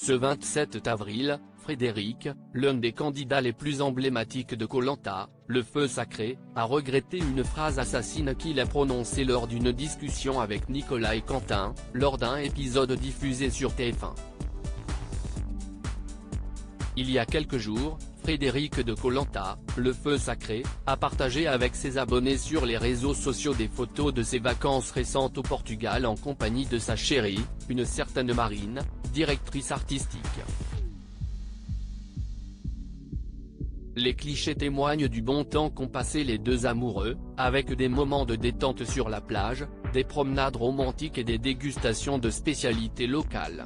Ce 27 avril, Frédéric, l'un des candidats les plus emblématiques de Koh Lanta, le feu sacré, a regretté une phrase assassine qu'il a prononcée lors d'une discussion avec Nicolas et Quentin, lors d'un épisode diffusé sur TF1. Il y a quelques jours, Frédéric de Koh Lanta, le feu sacré, a partagé avec ses abonnés sur les réseaux sociaux des photos de ses vacances récentes au Portugal en compagnie de sa chérie, une certaine Marine, directrice artistique. Les clichés témoignent du bon temps qu'ont passé les deux amoureux, avec des moments de détente sur la plage, des promenades romantiques et des dégustations de spécialités locales.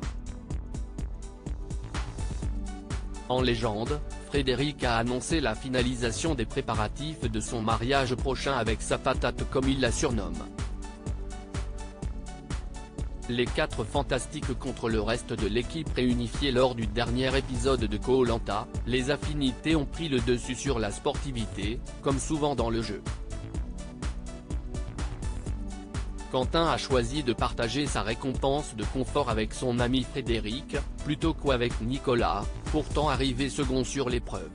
En légende, Frédéric a annoncé la finalisation des préparatifs de son mariage prochain avec sa patate comme il la surnomme. Les quatre fantastiques contre le reste de l'équipe réunifiée lors du dernier épisode de Koh Lanta, les affinités ont pris le dessus sur la sportivité, comme souvent dans le jeu. Quentin a choisi de partager sa récompense de confort avec son ami Frédéric, plutôt qu'avec Nicolas, pourtant arrivé second sur l'épreuve.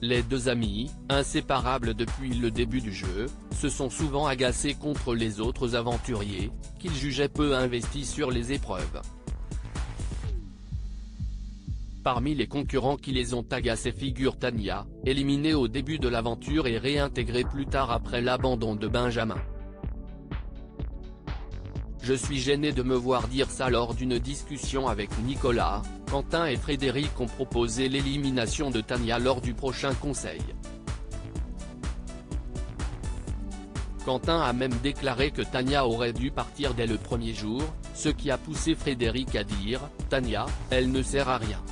Les deux amis, inséparables depuis le début du jeu, se sont souvent agacés contre les autres aventuriers, qu'ils jugeaient peu investis sur les épreuves. Parmi les concurrents qui les ont agacés figure Tania, éliminée au début de l'aventure et réintégrée plus tard après l'abandon de Benjamin. Je suis gêné de me voir dire ça lors d'une discussion avec Nicolas. Quentin et Frédéric ont proposé l'élimination de Tania lors du prochain conseil. Quentin a même déclaré que Tania aurait dû partir dès le premier jour, ce qui a poussé Frédéric à dire « Tania, elle ne sert à rien ».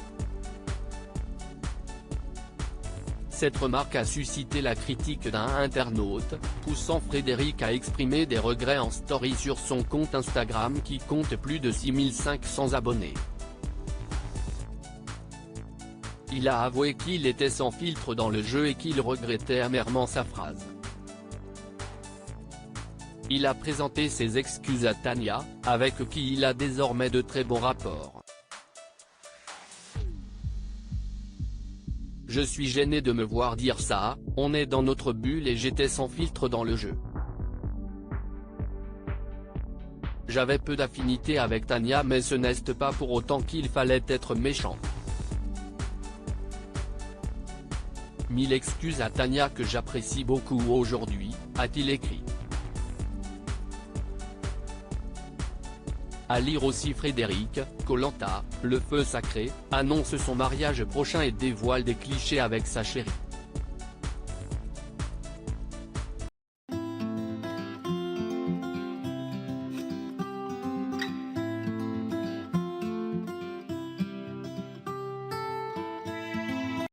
Cette remarque a suscité la critique d'un internaute, poussant Frédéric à exprimer des regrets en story sur son compte Instagram qui compte plus de 6500 abonnés. Il a avoué qu'il était sans filtre dans le jeu et qu'il regrettait amèrement sa phrase. Il a présenté ses excuses à Tania, avec qui il a désormais de très bons rapports. Je suis gêné de me voir dire ça, on est dans notre bulle et j'étais sans filtre dans le jeu. J'avais peu d'affinité avec Tania mais ce n'est pas pour autant qu'il fallait être méchant. Mille excuses à Tania que j'apprécie beaucoup aujourd'hui, a-t-il écrit. À lire aussi Frédéric, Koh Lanta, le feu sacré, annonce son mariage prochain et dévoile des clichés avec sa chérie.